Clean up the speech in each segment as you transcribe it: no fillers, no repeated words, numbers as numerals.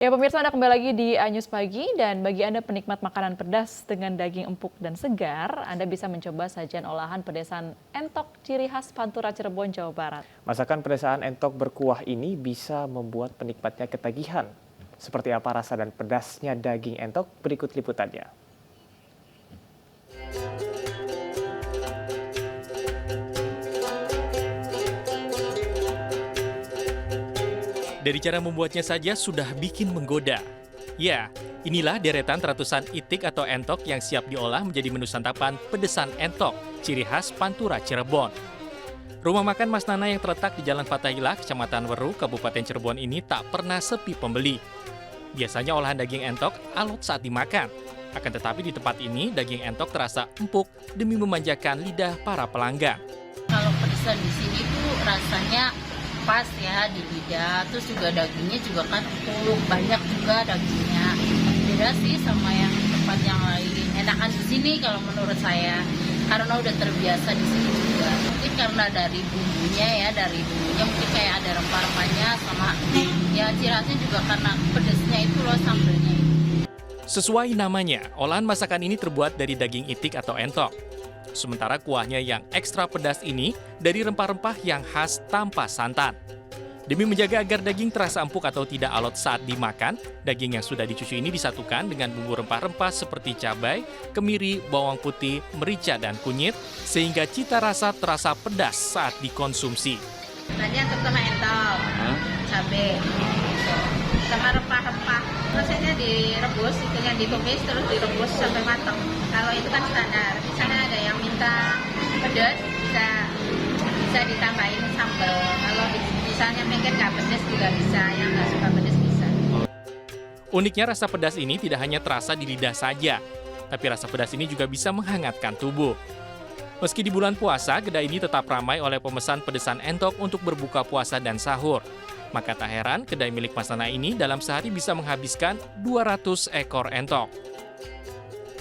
Ya pemirsa, Anda kembali lagi di Anyus Pagi, dan bagi Anda penikmat makanan pedas dengan daging empuk dan segar, Anda bisa mencoba sajian olahan pedesan entok ciri khas Pantura Cirebon, Jawa Barat. Masakan pedesaan entok berkuah ini bisa membuat penikmatnya ketagihan. Seperti apa rasa dan pedasnya daging entok? Berikut liputannya. Dari cara membuatnya saja sudah bikin menggoda. Ya, inilah deretan ratusan itik atau entok yang siap diolah menjadi menu santapan pedesan entok, ciri khas Pantura Cirebon. Rumah makan Mas Nana yang terletak di Jalan Fathaillah, Kecamatan Weru, Kabupaten Cirebon ini tak pernah sepi pembeli. Biasanya olahan daging entok alot saat dimakan. Akan tetapi di tempat ini, daging entok terasa empuk demi memanjakan lidah para pelanggan. Kalau pedesan di sini tuh rasanya pas ya di lidah, terus juga dagingnya juga kan empuk, banyak juga dagingnya. Beda sih sama yang tempat yang lain. Enakan di sini kalau menurut saya, karena udah terbiasa di sini juga. Mungkin karena dari bumbunya mungkin kayak ada rempah-rempahnya sama ya ciri khasnya juga karena pedesnya itu loh, sambelnya itu. Sesuai namanya, olahan masakan ini terbuat dari daging itik atau entok. Sementara kuahnya yang ekstra pedas ini dari rempah-rempah yang khas tanpa santan. Demi menjaga agar daging terasa empuk atau tidak alot saat dimakan, daging yang sudah dicuci ini disatukan dengan bumbu rempah-rempah seperti cabai, kemiri, bawang putih, merica, dan kunyit, sehingga cita rasa terasa pedas saat dikonsumsi. Tadi yang terutama entok, cabai, gitu. Sama rempah-rempah. Prosesnya direbus, itunya ditumis terus direbus sampai matang. Kalau itu kan standar. Misalnya ada yang minta pedas, bisa ditambahin sambal. Kalau misalnya pengen nggak pedas juga bisa, yang nggak suka pedas bisa. Uniknya rasa pedas ini tidak hanya terasa di lidah saja, tapi rasa pedas ini juga bisa menghangatkan tubuh. Meski di bulan puasa, kedai ini tetap ramai oleh pemesan pedesan entok untuk berbuka puasa dan sahur. Maka tak heran kedai milik Mas Nana ini dalam sehari bisa menghabiskan 200 ekor entok.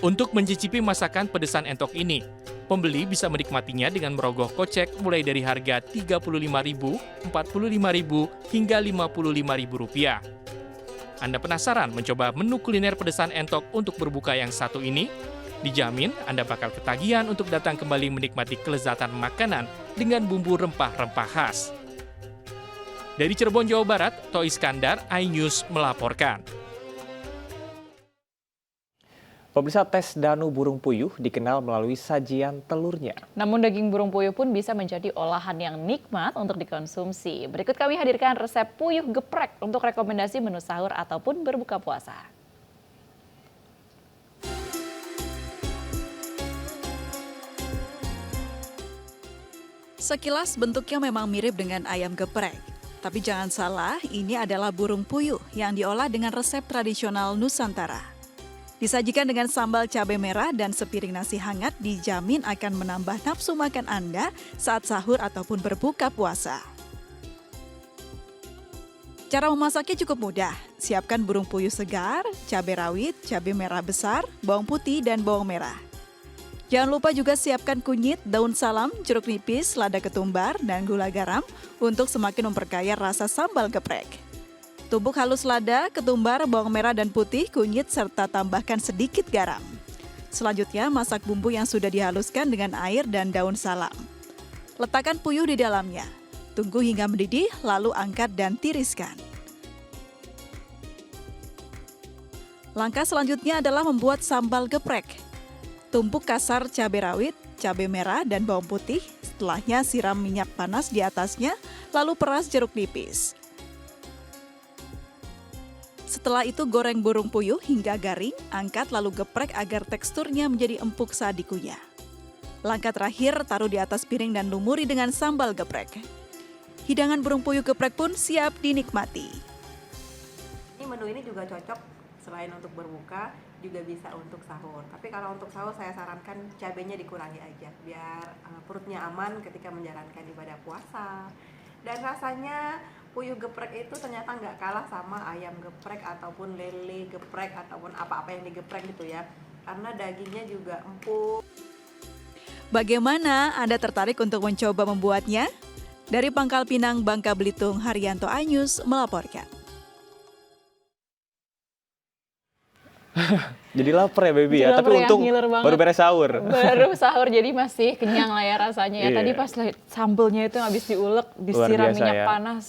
Untuk mencicipi masakan pedesan entok ini, pembeli bisa menikmatinya dengan merogoh kocek mulai dari harga Rp35.000, Rp45.000, hingga Rp55.000. Anda penasaran mencoba menu kuliner pedesan entok untuk berbuka yang satu ini? Dijamin Anda bakal ketagihan untuk datang kembali menikmati kelezatan makanan dengan bumbu rempah-rempah khas. Dari Cirebon, Jawa Barat, Toh Iskandar, iNews melaporkan. Pemirsa, tes danu burung puyuh dikenal melalui sajian telurnya. Namun daging burung puyuh pun bisa menjadi olahan yang nikmat untuk dikonsumsi. Berikut kami hadirkan resep puyuh geprek untuk rekomendasi menu sahur ataupun berbuka puasa. Sekilas bentuknya memang mirip dengan ayam geprek. Tapi jangan salah, ini adalah burung puyuh yang diolah dengan resep tradisional Nusantara. Disajikan dengan sambal cabai merah dan sepiring nasi hangat, dijamin akan menambah nafsu makan Anda saat sahur ataupun berbuka puasa. Cara memasaknya cukup mudah. Siapkan burung puyuh segar, cabai rawit, cabai merah besar, bawang putih, dan bawang merah. Jangan lupa juga siapkan kunyit, daun salam, jeruk nipis, lada ketumbar, dan gula garam untuk semakin memperkaya rasa sambal geprek. Tumbuk halus lada, ketumbar, bawang merah dan putih, kunyit, serta tambahkan sedikit garam. Selanjutnya, masak bumbu yang sudah dihaluskan dengan air dan daun salam. Letakkan puyuh di dalamnya. Tunggu hingga mendidih, lalu angkat dan tiriskan. Langkah selanjutnya adalah membuat sambal geprek. Tumbuk kasar cabai rawit, cabai merah, dan bawang putih. Setelahnya siram minyak panas di atasnya, lalu peras jeruk nipis. Setelah itu goreng burung puyuh hingga garing, angkat lalu geprek agar teksturnya menjadi empuk saat dikunyah. Langkah terakhir, taruh di atas piring dan lumuri dengan sambal geprek. Hidangan burung puyuh geprek pun siap dinikmati. Ini menu ini juga cocok selain untuk berbuka, juga bisa untuk sahur. Tapi kalau untuk sahur saya sarankan cabenya dikurangi aja, biar perutnya aman ketika menjalankan ibadah puasa. Dan rasanya puyuh geprek itu ternyata nggak kalah sama ayam geprek ataupun lele geprek ataupun apa-apa yang digeprek gitu ya. Karena dagingnya juga empuk. Bagaimana Anda tertarik untuk mencoba membuatnya? Dari Pangkal Pinang, Bangka Belitung, Haryanto iNews melaporkan. Jadi lapar ya baby ya, Jadi tapi lapar ya, untung ngiler banget. baru beres sahur. Baru sahur jadi masih kenyang lah ya rasanya ya. Iya. Tadi pas sambelnya itu habis diulek, Luar disiram biasa minyak ya. panas.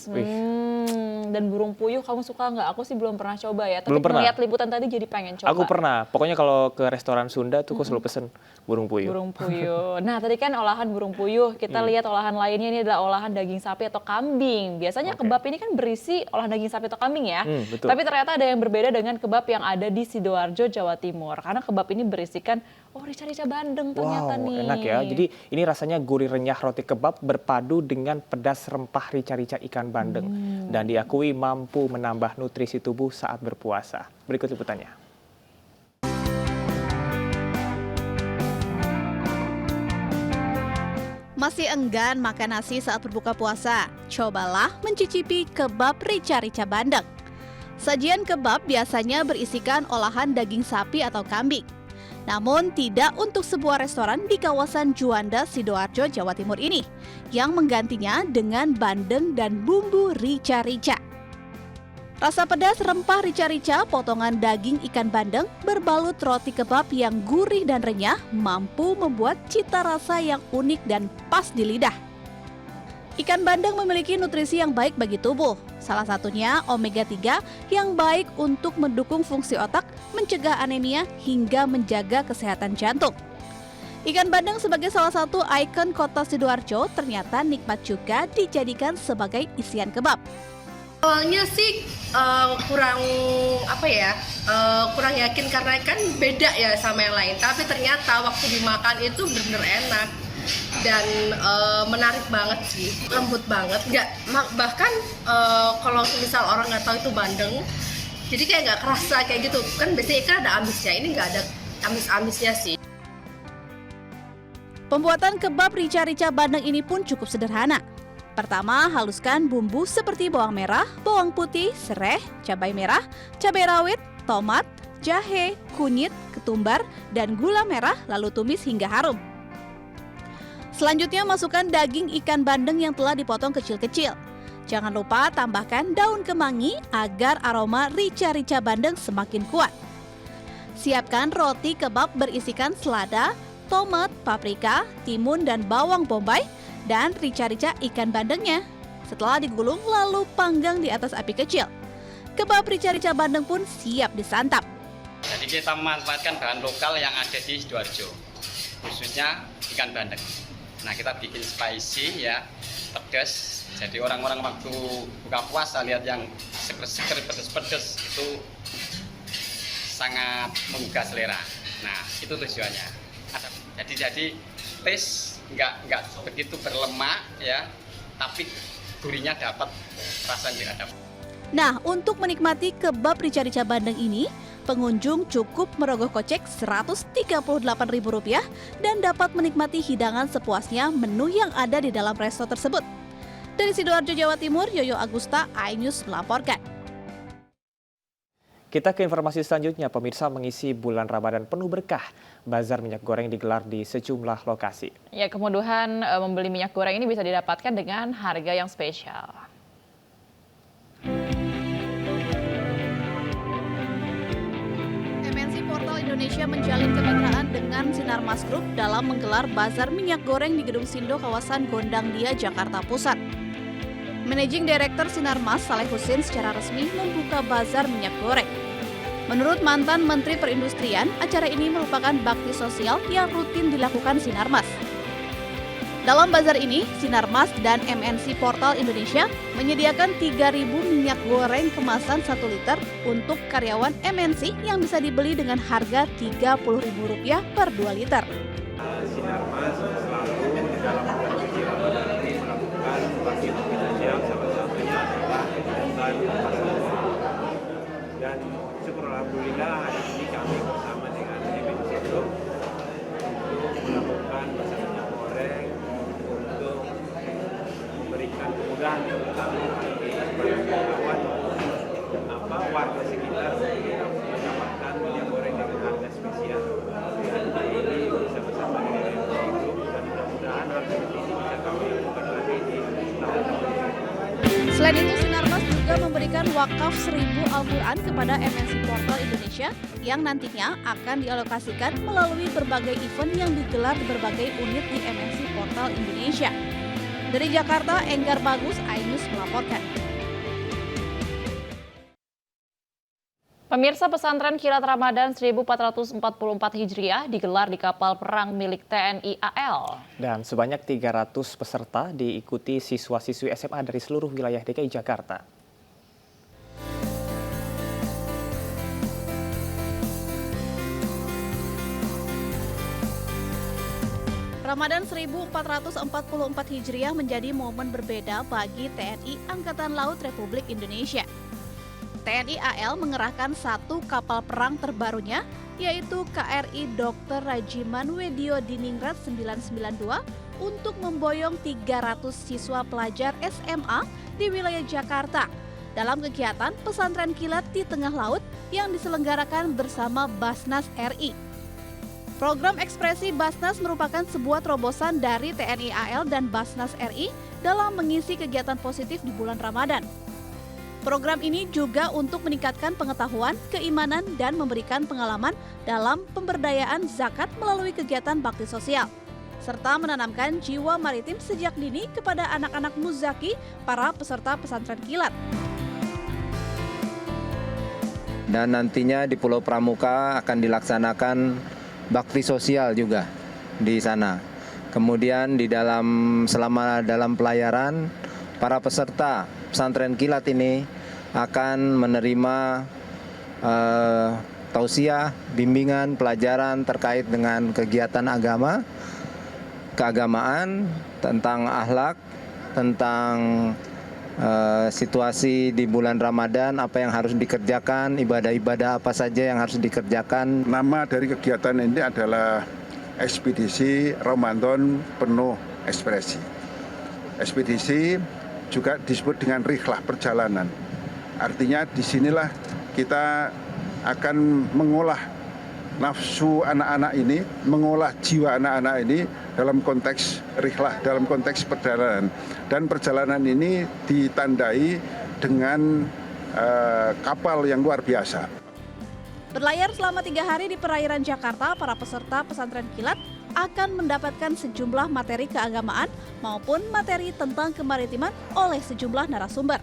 Dan burung puyuh kamu suka nggak? Aku sih belum pernah coba ya. Tapi Belum pernah. melihat liputan tadi jadi pengen coba. Aku pernah, pokoknya kalau ke restoran Sunda tuh aku selalu pesen burung puyuh. Burung puyuh. Nah tadi kan olahan burung puyuh, kita lihat olahan lainnya ini adalah olahan daging sapi atau kambing. Biasanya Oke. kebab ini kan berisi olahan daging sapi atau kambing ya. Betul. Tapi ternyata ada yang berbeda dengan kebab yang ada di Sidoarjo, Jawa Timur. Karena kebab ini berisikan, rica-rica bandeng ternyata Wow, nih. enak ya. Jadi ini rasanya gurih renyah roti kebab berpadu dengan pedas rempah rica-rica ikan bandeng. Dan diakui mampu menambah nutrisi tubuh saat berpuasa. Berikut liputannya. Masih enggan makan nasi saat berbuka puasa? Cobalah mencicipi kebab rica-rica bandeng. Sajian kebab biasanya berisikan olahan daging sapi atau kambing. Namun tidak untuk sebuah restoran di kawasan Juanda, Sidoarjo, Jawa Timur ini, yang menggantinya dengan bandeng dan bumbu rica-rica. Rasa pedas rempah rica-rica, potongan daging ikan bandeng, berbalut roti kebab yang gurih dan renyah, mampu membuat cita rasa yang unik dan pas di lidah. Ikan bandeng memiliki nutrisi yang baik bagi tubuh, salah satunya omega 3 yang baik untuk mendukung fungsi otak, mencegah anemia, hingga menjaga kesehatan jantung. Ikan bandeng sebagai salah satu ikon kota Sidoarjo ternyata nikmat juga dijadikan sebagai isian kebab. Awalnya sih kurang kurang yakin karena kan beda ya sama yang lain. Tapi ternyata waktu dimakan itu benar-benar enak dan menarik banget sih, lembut banget. Bahkan kalau misal orang nggak tahu itu bandeng, jadi kayak nggak kerasa kayak gitu. Kan biasanya ikan ada amisnya, ini nggak ada amis-amisnya sih. Pembuatan kebab rica-rica bandeng ini pun cukup sederhana. Pertama, haluskan bumbu seperti bawang merah, bawang putih, serai, cabai merah, cabai rawit, tomat, jahe, kunyit, ketumbar, dan gula merah lalu tumis hingga harum. Selanjutnya masukkan daging ikan bandeng yang telah dipotong kecil-kecil. Jangan lupa tambahkan daun kemangi agar aroma rica-rica bandeng semakin kuat. Siapkan roti kebab berisikan selada, tomat, paprika, timun, dan bawang bombay, dan rica-rica ikan bandengnya. Setelah digulung lalu panggang di atas api kecil. Kebab rica-rica bandeng pun siap disantap. Jadi kita memanfaatkan bahan lokal yang ada di Sidoarjo, khususnya ikan bandeng. Nah kita bikin spicy ya, pedas. Jadi orang-orang waktu buka puasa lihat yang seger-seger pedas-pedas itu sangat menggugah selera. Nah itu tujuannya. Jadi taste nggak begitu berlemak ya, tapi gurihnya dapat, rasanya dapat. Nah, untuk menikmati kebab rica-rica bandeng ini, pengunjung cukup merogoh kocek Rp138.000 dan dapat menikmati hidangan sepuasnya menu yang ada di dalam resto tersebut. Dari Sidoarjo, Jawa Timur, Yoyo Agusta, iNews melaporkan. Kita ke informasi selanjutnya, pemirsa. Mengisi bulan Ramadan penuh berkah, bazar minyak goreng digelar di sejumlah lokasi. Ya, kemudahan membeli minyak goreng ini bisa didapatkan dengan harga yang spesial. MNC Portal Indonesia menjalin kemitraan dengan Sinarmas Group dalam menggelar bazar minyak goreng di Gedung Sindo kawasan Gondang Dia, Jakarta Pusat. Managing Director Sinarmas, Saleh Husin, secara resmi membuka bazar minyak goreng. Menurut mantan Menteri Perindustrian, acara ini merupakan bakti sosial yang rutin dilakukan Sinarmas. Dalam bazar ini, Sinarmas dan MNC Portal Indonesia menyediakan 3.000 minyak goreng kemasan 1 liter untuk karyawan MNC yang bisa dibeli dengan harga Rp30.000 per 2 liter. Sinarmas selalu dalam kondisi Ramadan ini melakukan bakti sosial, salah satunya adalah kegiatan pasar. Dan syukur alhamdulillah hari ini kami bersama dengan MNC Group untuk melakukan pasar minyak goreng untuk memberikan kemudahan terutama bagi karyawan warga sekitar untuk mendapatkan minyak goreng dengan harga spesial. Dan ini bisa bersama dengan MNC Group dan mudah-mudahan hal seperti ini bisa kami lakukan lagi di tahun-tahun. Selain itu, Sinarmas juga juga memberikan wakaf 1.000 Al-Quran kepada MNC Portal Indonesia yang nantinya akan dialokasikan melalui berbagai event yang digelar di berbagai unit di MNC Portal Indonesia. Dari Jakarta, Enggar Bagus, iNews melaporkan. Pemirsa, pesantren Kilat Ramadan 1444 Hijriah digelar di kapal perang milik TNI AL. Dan sebanyak 300 peserta diikuti siswa-siswi SMA dari seluruh wilayah DKI Jakarta. Ramadan 1444 Hijriah menjadi momen berbeda bagi TNI Angkatan Laut Republik Indonesia. TNI AL mengerahkan satu kapal perang terbarunya, yaitu KRI Dr. Rajiman Wedio Diningrat 992 untuk memboyong 300 siswa pelajar SMA di wilayah Jakarta dalam kegiatan pesantren kilat di tengah laut yang diselenggarakan bersama Basnas RI. Program ekspresi Basnas merupakan sebuah terobosan dari TNI AL dan Basnas RI dalam mengisi kegiatan positif di bulan Ramadan. Program ini juga untuk meningkatkan pengetahuan, keimanan, dan memberikan pengalaman dalam pemberdayaan zakat melalui kegiatan bakti sosial, serta menanamkan jiwa maritim sejak dini kepada anak-anak muzaki para peserta pesantren kilat. Dan nantinya di Pulau Pramuka akan dilaksanakan bakti sosial juga di sana. Kemudian selama dalam pelayaran, para peserta pesantren kilat ini akan menerima tausiah, bimbingan, pelajaran terkait dengan kegiatan agama, keagamaan, tentang akhlak, tentang situasi di bulan Ramadan, apa yang harus dikerjakan, ibadah-ibadah apa saja yang harus dikerjakan. Nama dari kegiatan ini adalah Ekspedisi Ramadan Penuh Ekspresi. Ekspedisi juga disebut dengan rihlah perjalanan. Artinya disinilah kita akan mengolah nafsu anak-anak ini, mengolah jiwa anak-anak ini dalam konteks rihlah, dalam konteks perjalanan. Dan perjalanan ini ditandai dengan kapal yang luar biasa. Berlayar selama 3 hari di perairan Jakarta, para peserta pesantren kilat akan mendapatkan sejumlah materi keagamaan maupun materi tentang kemaritiman oleh sejumlah narasumber.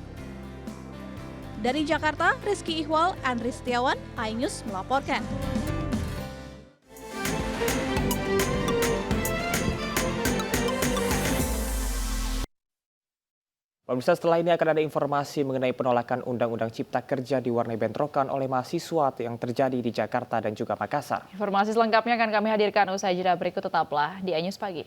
Dari Jakarta, Rizky Ihwal, Andri Setiawan, iNews melaporkan. Pemirsa, setelah ini akan ada informasi mengenai penolakan Undang-Undang Cipta Kerja diwarnai bentrokan oleh mahasiswa yang terjadi di Jakarta dan juga Makassar. Informasi selengkapnya akan kami hadirkan usai jeda berikut, tetaplah di iNews Pagi.